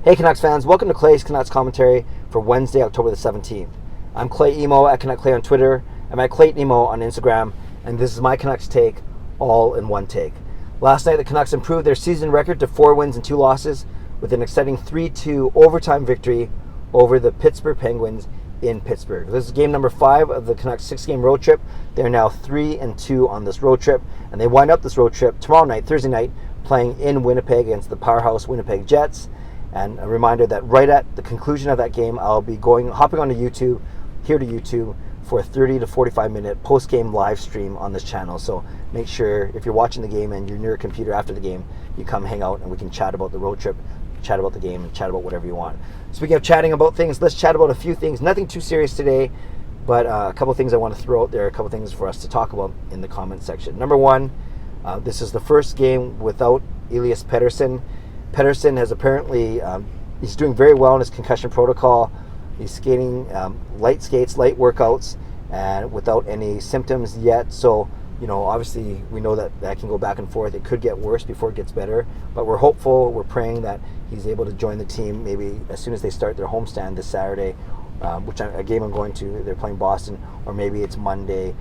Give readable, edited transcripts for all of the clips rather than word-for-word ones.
Hey Canucks fans, welcome to Clay's Canucks commentary for Wednesday, October the 17th. I'm Clay Emo at Canuck Clay on Twitter. I'm at Clayton Emo on Instagram, and this is my Canucks take, all in one take. Last night, the Canucks improved their season record to 4 wins and 2 losses with an exciting 3-2 overtime victory over the Pittsburgh Penguins in Pittsburgh. This is game number 5 of the Canucks 6-game road trip. They're now 3-2 on this road trip, and they wind up this road trip tomorrow night, Thursday night, playing in Winnipeg against the powerhouse Winnipeg Jets. And a reminder that right at the conclusion of that game, I'll be hopping onto YouTube, here to YouTube, for a 30 to 45 minute post-game live stream on this channel. So make sure if you're watching the game and you're near a computer after the game, you come hang out and we can chat about the road trip, chat about the game, and chat about whatever you want. Speaking of chatting about things, let's chat about a few things. Nothing too serious today, but a couple things I want to throw out there, a couple things for us to talk about in the comment section. Number one, this is the first game without Elias Pettersson. Pettersson has apparently, he's doing very well in his concussion protocol. He's skating light skates, light workouts, and without any symptoms yet. So, obviously we know that can go back and forth. It could get worse before it gets better, but we're hopeful, we're praying that he's able to join the team maybe as soon as they start their homestand this Saturday, a game I'm going to. They're playing Boston, or maybe it's Monday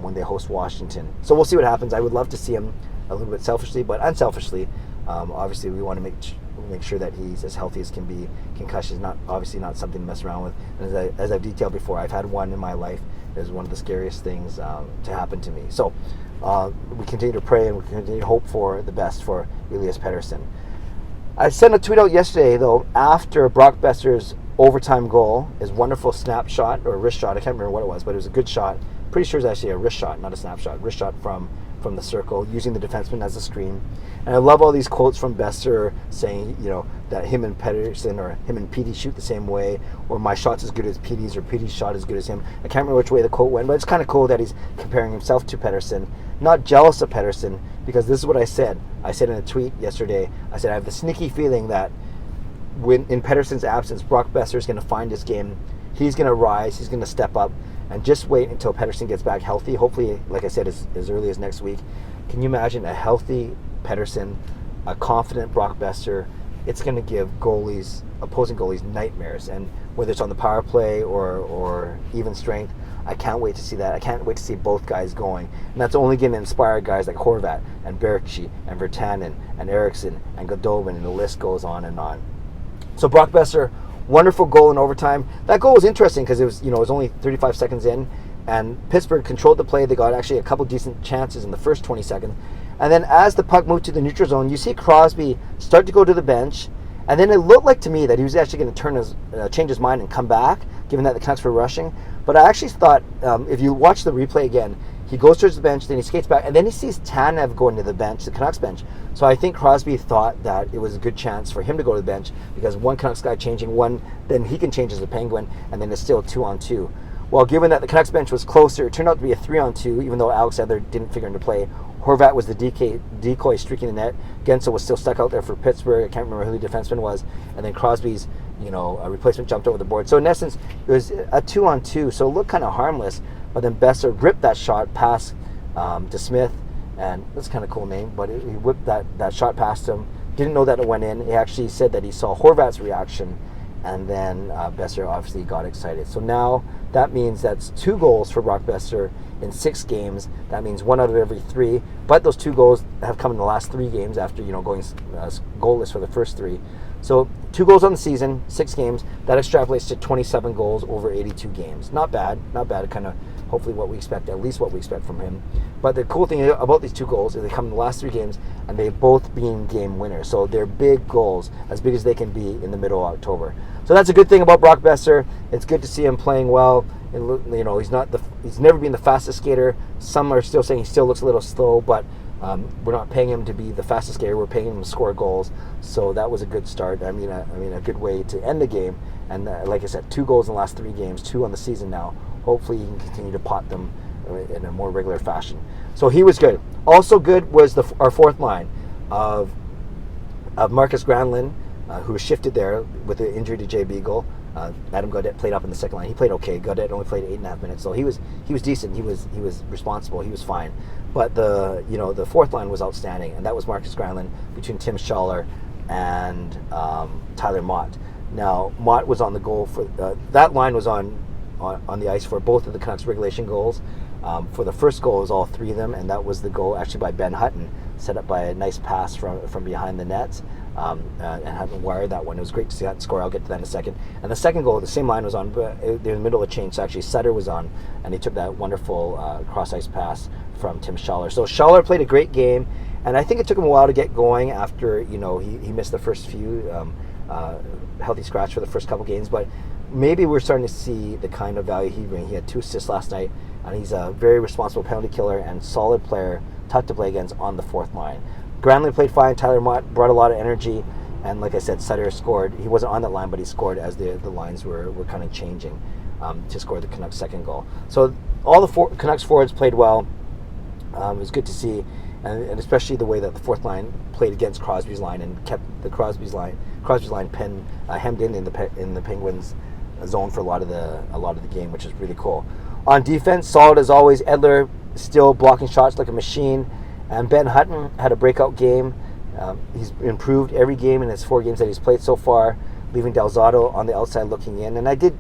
when they host Washington. So we'll see what happens. I would love to see him a little bit selfishly, but unselfishly. Obviously, we want to make sure that he's as healthy as can be. Concussion is not something to mess around with. And as I've detailed before, I've had one in my life. It was one of the scariest things to happen to me. So we continue to pray and we continue to hope for the best for Elias Pettersson. I sent a tweet out yesterday, though, after Brock Boeser's overtime goal, his wonderful snapshot or wrist shot. I can't remember what it was, but it was a good shot. Pretty sure it's actually a wrist shot, not a snapshot. Wrist shot from the circle, using the defenseman as a screen. And I love all these quotes from Boeser saying, that him and Pettersson or him and Petey shoot the same way, or my shot's as good as Petey's, or Petey's shot as good as him. I can't remember which way the quote went, but it's kind of cool that he's comparing himself to Pettersson. Not jealous of Pettersson, because this is what I said. I said in a tweet yesterday, I said I have the sneaky feeling that when in Pettersson's absence, Brock Boeser is going to find his game. He's going to rise, he's going to step up, and just wait until Pettersson gets back healthy. Hopefully, like I said, as early as next week. Can you imagine a healthy Pettersson, a confident Brock Boeser? It's going to give opposing goalies nightmares. And whether it's on the power play or even strength, I can't wait to see that. I can't wait to see both guys going. And that's only going to inspire guys like Horvat and Berkey and Virtanen and Eriksson and Goldobin, and the list goes on and on. So Brock Boeser, wonderful goal in overtime. That goal was interesting because it was only 35 seconds in, and Pittsburgh controlled the play. They got actually a couple decent chances in the first 20 seconds. And then as the puck moved to the neutral zone, you see Crosby start to go to the bench, and then it looked like to me that he was actually going to change his mind and come back, given that the Canucks were rushing. But I actually thought, if you watch the replay again, he goes towards the bench, then he skates back, and then he sees Tanev going to the bench, the Canucks bench. So I think Crosby thought that it was a good chance for him to go to the bench, because one Canucks guy changing, one, then he can change as a Penguin, and then it's still a 2-on-2. Well, given that the Canucks bench was closer, it turned out to be a 3-on-2, even though Alex Edler didn't figure into play. Horvat was the decoy streaking the net. Gensel was still stuck out there for Pittsburgh. I can't remember who the defenseman was. And then Crosby's, a replacement jumped over the board. So in essence, it was a 2-on-2, so it looked kind of harmless. But then Boeser ripped that shot past to Smith, and that's kind of a cool name, but he whipped that shot past him. Didn't know that it went in. He actually said that he saw Horvat's reaction, and then Boeser obviously got excited. So now that means that's 2 goals for Brock Boeser in 6 games. That means 1 out of every 3. But those 2 goals have come in the last 3 games after going goalless for the first 3. So 2 goals on the season, 6 games. That extrapolates to 27 goals over 82 games. Not bad. Kind of hopefully what we expect, at least what we expect from him. But the cool thing about these 2 goals is they come in the last 3 games, and they've both been game winners. So they're big goals, as big as they can be in the middle of October. So that's a good thing about Brock Boeser. It's good to see him playing well. And, he's never been the fastest skater. Some are still saying he still looks a little slow, but we're not paying him to be the fastest skater. We're paying him to score goals. So that was a good start. I mean, a good way to end the game. And like I said, 2 goals in the last 3 games, 2 on the season now. Hopefully he can continue to pot them in a more regular fashion. So he was good. Also good was our fourth line of Marcus Granlund, who was shifted there with the injury to Jay Beagle. Adam Gaudette played up in the second line. He played okay. Gaudette only played 8.5 minutes, so he was decent. He was responsible. He was fine. But the fourth line was outstanding, and that was Marcus Granlund between Tim Schaller and Tyler Mott. Now, Mott was on the goal for that line was on the ice for both of the Canucks regulation goals. For the first goal, it was all three of them, and that was the goal actually by Ben Hutton, set up by a nice pass from behind the net, and Hutton wired that one. It was great to see that score. I'll get to that in a second. And the second goal, the same line was on, but in the middle of the change, so actually Sutter was on, and he took that wonderful cross-ice pass from Tim Schaller. So Schaller played a great game, and I think it took him a while to get going after, he missed the first few, healthy scratch for the first couple games, but maybe we're starting to see the kind of value he brings. He had 2 assists last night, and he's a very responsible penalty killer and solid player, tough to play against on the fourth line. Granlund played fine. Tyler Mott brought a lot of energy, and like I said, Sutter scored. He wasn't on that line, but he scored as the lines were kind of changing to score the Canucks' second goal. So all the Canucks forwards played well. It was good to see, and especially the way that the fourth line played against Crosby's line and kept the Crosby's line hemmed in the Penguins' zone for a lot of the game, which is really cool. On defense, solid as always. Edler still blocking shots like a machine, and Ben Hutton had a breakout game. He's improved every game in his 4 games that he's played so far, leaving Del Zotto on the outside looking in. And I did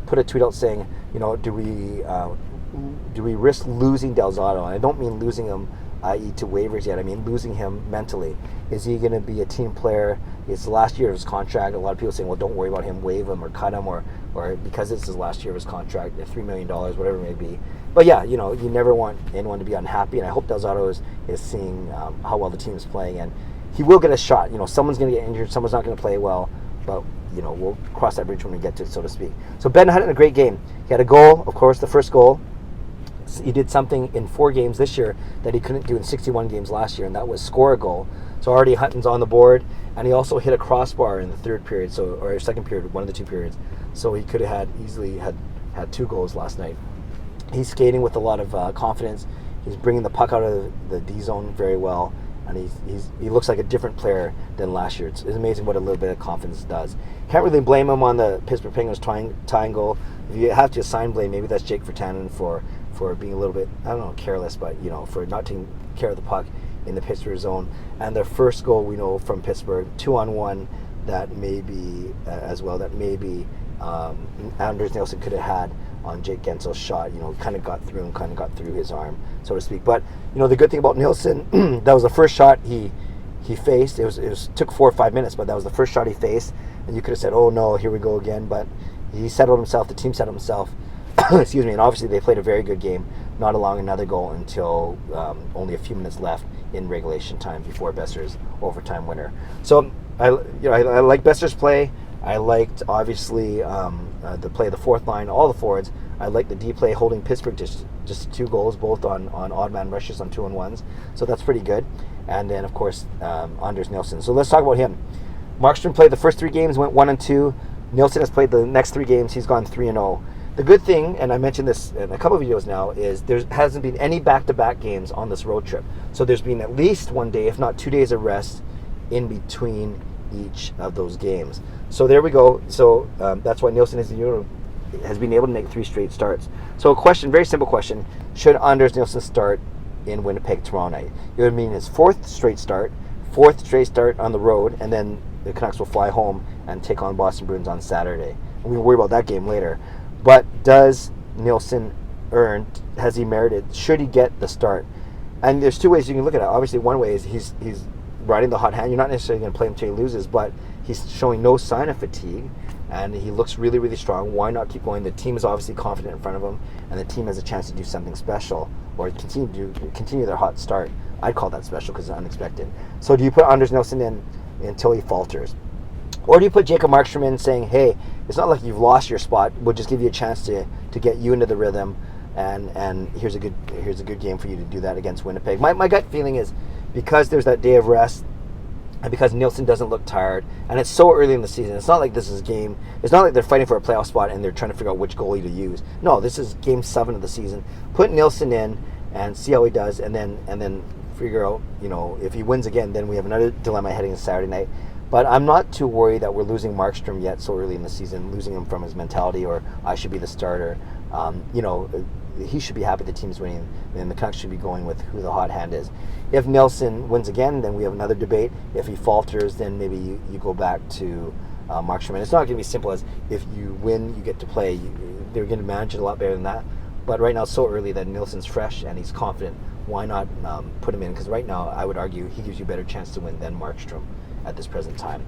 put a tweet out saying, do we risk losing Del Zotto? And I don't mean losing him, i.e. to waivers yet. I mean losing him mentally. Is he going to be a team player? It's the last year of his contract. A lot of people saying, well, don't worry about him, waive him or cut him, or because it's his last year of his contract, $3 million, whatever it may be. But yeah, you never want anyone to be unhappy, and I hope Del Zotto is seeing how well the team is playing, and he will get a shot. Someone's going to get injured, someone's not going to play well, but we'll cross that bridge when we get to it, so to speak. So Ben Hutton, a great game. He had a goal, of course, the first goal. He did something in 4 games this year that he couldn't do in 61 games last year, and that was score a goal. So already Hutton's on the board, and he also hit a crossbar in the third period, or second period, one of the 2 periods. So he could have easily had 2 goals last night. He's skating with a lot of confidence. He's bringing the puck out of the D zone very well, and he looks like a different player than last year. It's amazing what a little bit of confidence does. Can't really blame him on the Pittsburgh Penguins tying goal. If you have to assign blame, maybe that's Jake Virtanen for being a little bit, I don't know, careless, but for not taking care of the puck in the Pittsburgh zone. And their first goal, we know from Pittsburgh, 2-on-1, that maybe as well, that maybe Anders Nilsson could have had on Jake Gensel's shot. Kind of got through him, kind of got through his arm, so to speak. But the good thing about Nilsson, that was the first shot he faced. It was took 4 or 5 minutes, but that was the first shot he faced, and you could have said, oh no, here we go again. But he settled himself. The team settled himself. Excuse me. And obviously they played a very good game, not allowing another goal until only a few minutes left in regulation time before Besser's overtime winner. So I like Besser's play. I liked obviously the play of the fourth line, all the forwards. I liked the D play, holding Pittsburgh just 2 goals, both on odd man rushes on 2-on-1s. So that's pretty good. And then of course Anders Nilsson. So let's talk about him. Markstrom played the first 3 games, went 1-2. Nilsson has played the next 3 games. He's gone 3-0. The good thing, and I mentioned this in a couple of videos now, is there hasn't been any back-to-back games on this road trip. So there's been at least 1 day, if not 2 days of rest in between each of those games. So there we go. So that's why Nilsson has been able to make 3 straight starts. So a question, very simple question: should Anders Nilsson start in Winnipeg tomorrow night? It would mean his 4th straight start on the road, and then the Canucks will fly home and take on Boston Bruins on Saturday. We can worry about that game later. But does Nilsson has he merited, should he get the start? And there's 2 ways you can look at it. Obviously, one way is he's riding the hot hand. You're not necessarily going to play him until he loses, but he's showing no sign of fatigue, and he looks really, really strong. Why not keep going? The team is obviously confident in front of him, and the team has a chance to do something special or continue their hot start. I'd call that special because it's unexpected. So do you put Anders Nilsson in until he falters? Or do you put Jacob Markstrom in saying, hey, it's not like you've lost your spot. We'll just give you a chance to get you into the rhythm, and here's a good game for you to do that against Winnipeg. My gut feeling is, because there's that day of rest, and because Nilsson doesn't look tired, and it's so early in the season, it's not like this is game. It's not like they're fighting for a playoff spot and they're trying to figure out which goalie to use. No, this is game 7 of the season. Put Nilsson in and see how he does, and then figure out, if he wins again, then we have another dilemma heading to Saturday night. But I'm not too worried that we're losing Markstrom yet so early in the season, losing him from his mentality or I should be the starter. he should be happy the team's winning. Then the Canucks should be going with who the hot hand is. If Nilsson wins again, then we have another debate. If he falters, then maybe you go back to Markstrom. And it's not going to be simple as if you win, you get to play. They're going to manage it a lot better than that. But right now it's so early that Nilsson's fresh and he's confident. Why not put him in? Because right now I would argue he gives you a better chance to win than Markstrom at this present time.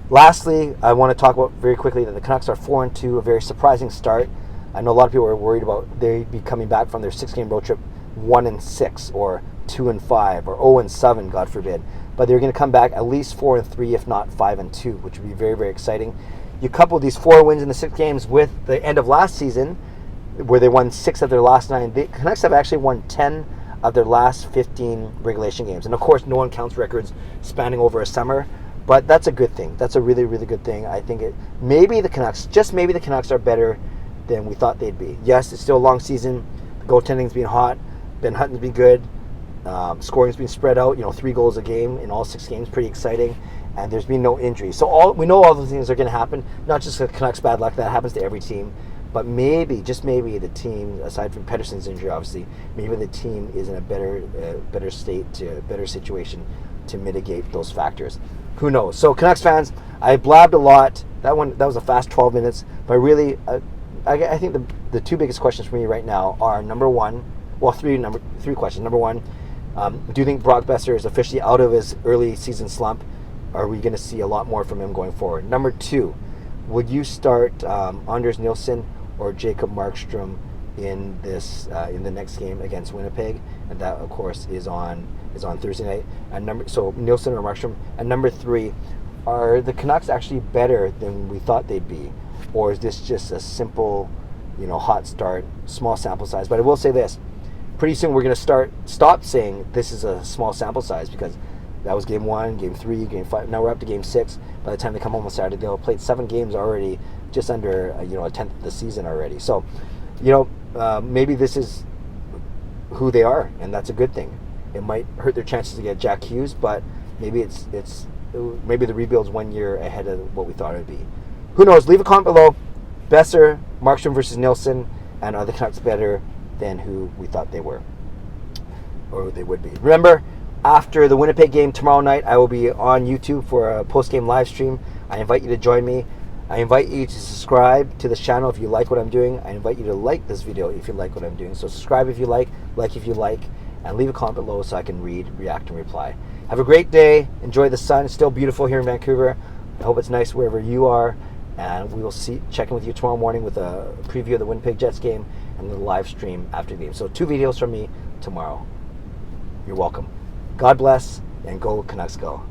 Lastly, I want to talk about very quickly that the Canucks are 4-2, a very surprising start. I know a lot of people are worried about they be coming back from their 6-game road trip 1-6 or 2-5 or 0-7, God forbid. But they're going to come back at least 4-3, if not 5-2, which would be very, very exciting. You couple these 4 wins in the 6 games with the end of last season, where they won 6 of their last 9. The Canucks have actually won 10 of their last 15 regulation games. And of course, no one counts records spanning over a summer, but that's a good thing. That's a really, really good thing. I think maybe the Canucks, just maybe the Canucks are better than we thought they'd be. Yes, it's still a long season. The goaltending's been hot. Ben Hutton's been good. Scoring's been spread out. 3 goals a game in all 6 games. Pretty exciting. And there's been no injuries. So we know all those things are going to happen. Not just the Canucks bad luck. That happens to every team. But maybe, just maybe, the team, aside from Pettersson's injury, obviously, maybe the team is in a better state, a better situation to mitigate those factors. Who knows? So, Canucks fans, I blabbed a lot. That was a fast 12 minutes. But really, I think the 2 biggest questions for me right now are, number one, well, three questions. Number one, do you think Brock Boeser is officially out of his early season slump? Are we going to see a lot more from him going forward? Number 2, would you start Anders Nilsson or Jacob Markstrom in the next game against Winnipeg? And that, of course, is on Thursday night. And so Nilsson or Markstrom. And number 3, are the Canucks actually better than we thought they'd be, or is this just a simple, hot start, small sample size? But I will say this: pretty soon we're going to stop saying this is a small sample size, because that was game 1, game 3, game 5. Now we're up to game 6. By the time they come home on Saturday, they'll have played 7 games already, just under a tenth of the season already. So, maybe this is who they are, and that's a good thing. It might hurt their chances to get Jack Hughes, but maybe maybe the rebuild's 1 year ahead of what we thought it would be. Who knows? Leave a comment below. Boeser, Markstrom versus Nilsson, and are the Canucks better than who we thought they were, or they would be? Remember, after the Winnipeg game tomorrow night, I will be on YouTube for a post-game live stream. I invite you to join me. I invite you to subscribe to this channel if you like what I'm doing. I invite you to like this video if you like what I'm doing. So subscribe if you like if you like, and leave a comment below so I can read, react, and reply. Have a great day. Enjoy the sun. It's still beautiful here in Vancouver. I hope it's nice wherever you are. And we will check in with you tomorrow morning with a preview of the Winnipeg Jets game and the live stream after the game. So 2 videos from me tomorrow. You're welcome. God bless, and go Canucks go.